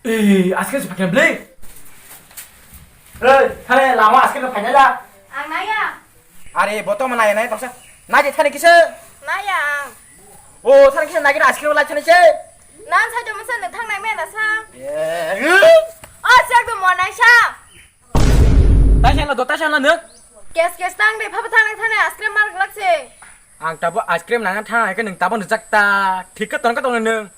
아이스크림 좀 밖에 블레. 타네 라마 아이스크림 파냐자. 나야. 아니 보통 나야 나야 덕사. 나지 타네 키스. 나야. 오 타네 키스 나기는 아이스크림 라치네 씨. 난 사주면서 내 탕나이 맨다 사. 예. 시작도 뭐 나이 샤. 다시 하나 더 다시 하나 nữa. 게스 땅데 파파 탕나이 타네 아이스크림 마르 글락세. Ang tabo ice cream là thang cái đừng tabo được chắc ta thì cất toàn các toàn nương.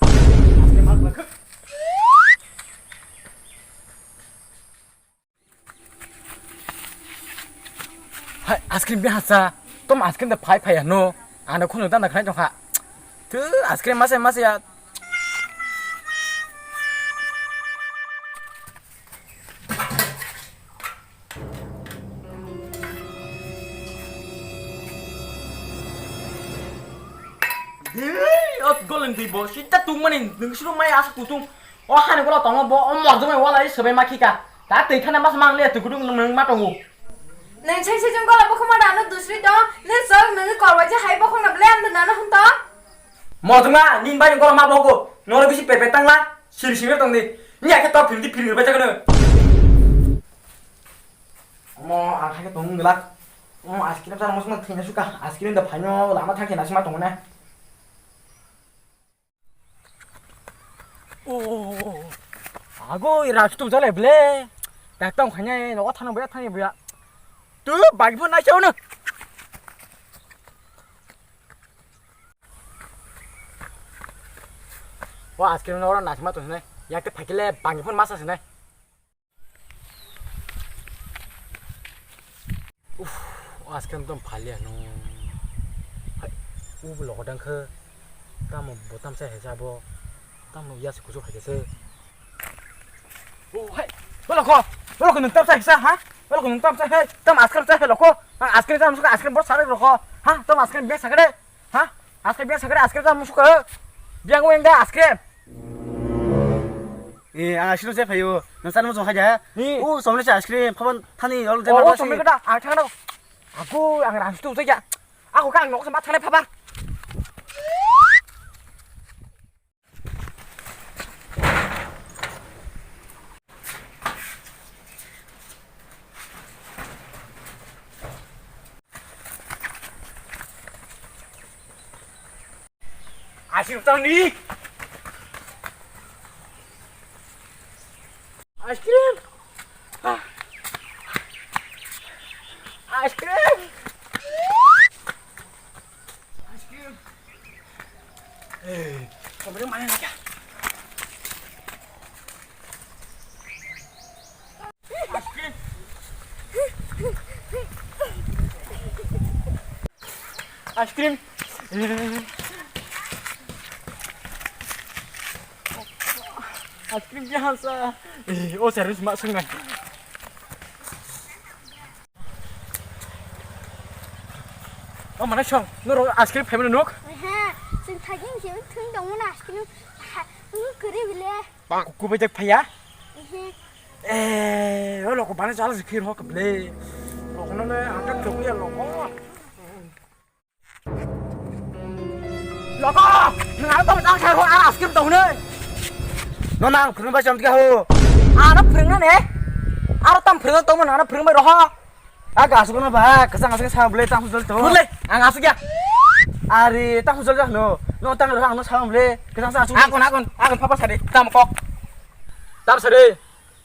Hai ice cream biasa, tom ice cream dah pai pai ano, anda kau nonton dah kena jongha. Tu ice cream masih ya. golden people, kita tung manin, đừng suruh mai asal kutung. Oh, hanya kalau tolong bawa, mau cuma wala ini sebagai makika. Tapi kan mas mang lihat tu kutung neng matongu. Neng cek cek jengkol apa kau mana anu dusri to? Neng sok neng kau wajah hai bakong nak beli anu nana hunta? Mau cuma nin bayang kalau mak bawa nora bisi pepetang lah, siri tong di. Ni aku tahu pilih baca kena. Mau angkat tong gelak. Mau askrim sana masuk nak tinggal suka. Askrim dah banyak lama thang kena semua tong mana. 아고 이 라스도 잘해 블레 딱땅 관야에 너가 타는 뭐야 타는 뭐야 또 마기폰 나셔 오늘 와 아스키는 너랑 나지마 또 전에 약때 바길래 마기폰 마사스네 아스키는 좀 발리야 너 우불 너가당 그 땀은 못 땀새 해자보 땀은 이하스 구조하겠어 hai, lo kau nuntam saya sah, ha? Lo kau nuntam saya, tam askar saya lo kau, askar saya musuh askar bos sare lo kau, ha? Tam askar biasa kade, ha? Askar biasa kade, askar saya musuh kau, biang gue enggak askar. 아시로 제 봐요. 넌 사는 좀 하자. 오, 소문이 아이스크림 파번 타니 얼른 제 Oh, 말하시. soalnya kita, jangan aku yang rasis tuh saja, aku kan nggak sempat sana papa. 아이스크림 땅니 아이스크림 아이스크림 아이스크림 에이 그럼 많이 먹자 아이스크림 아이스크림 아이스크림 biasa. Oh serius mak sungai. Oh mana song? Nuru askrim family nuk? Sing thagin sih thun dong mana askrim, kiri bile. Ku bajak paya? Lo ko bana jala sikir ho kable. Lo kono le angkat ke ya lo. Lo ko, nang tao tao sai ho askrim tao ne. 너랑 그런 맛이 어떻게 하오? Ana pringna ne? Ara tam pringna tao mana ana pring mai roha. 아, 가수구나 봐. 그상 가서 사람 불래 땅 후절 또. Boleh, ang asuk ya. 아리 땅 후절 자 너. 너 땅으로 하는 사람 불래. 그상 사 중. Akon papa sari, tam kok. Tam sari.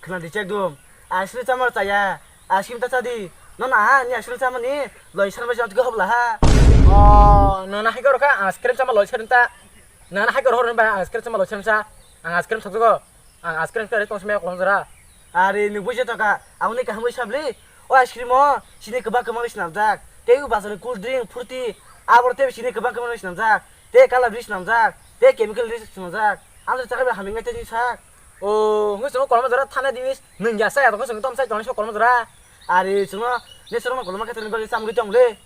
그날 디체 좀. 아시를 잠을 자야. 아시임 따자디. 넌 아니 아시를 잠으니 너 이 사람이 어떻게 하블라. Nana haikor ka askrim sama lo cerita. Nana haikor horon ba askrim sama lo cerita. Ang askrim sakso. Ang askrim ka retong semaya kolong zara. 아리 너 보지 또가 아무니 까 한번 샤블리. 오 아이스크림 시네 그바 그만 신남작. 대우 바서는 쿨드링 프루티. 아버테 시네 그바 그만 신남작. 대 칼라 리스 남작. 대 케미컬 리스 남작. 아무도 자가 하면 가 되니 sak. Nggak semua kolom zara tanah diwis. Neng jasa ya, toko tom saya jangan sok kolom zara. 아리 정말 내 서로만 걸어만 같은 걸 싸움을 정래.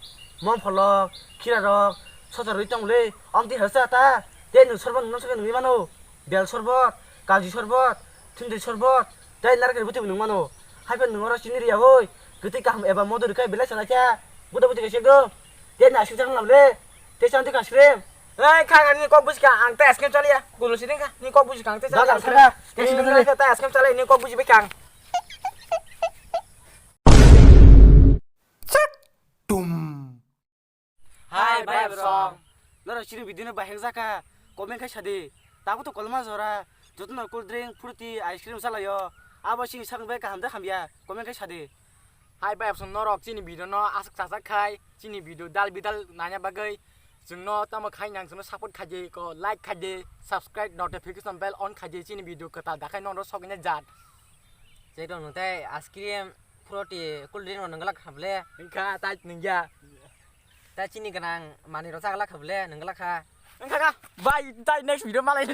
몸 펄럭 키라럭 서서로 정래. 엄티 했었다. 대는 설번 넘서게 위만호. 별 설벗, 가지 설벗, 튼들 설벗, 다이 나라가 붙어 있는 거노. 하편 능어라 신일이야 호이. 그때까 한 에바 모두 이렇게 빌라 살아자. 보다 보다 계시고. 내 나시 장난 남래. 대상한테 가시래. Kang ni kau busi kang ang tes kem cali ya. Gulu sini kang ni kau busi kang tes. Dah, dah. Ni tes kem cali ni kau busi bekang. Hai bye song. Lora chiri bidino baheng zaka komen khai sade tabu to kolma zora jotno cold drink fruity ice cream salayo abo sing sang be ka hamda khambia komen khai sade Hai bye song norok chini video no asak sasak khai chini video dal bidal nanya bagai जोंनो तम खाइनां जोंनो सपोर्ट खाजे को लाइक खाजे subscribe notification bell on खाजे चिनि वीडियो कथा दाखाय नरो सगने जात जेदो नते आइसक्रीम फ्रुटी कोल्ड ड्रिंक नंगला खाबले इंखा ताइ निया ता चिनि गनां मानि रसागला खाबले नंगला खा इंखा बाय ताइ नेक्स्ट वीडियो मालाय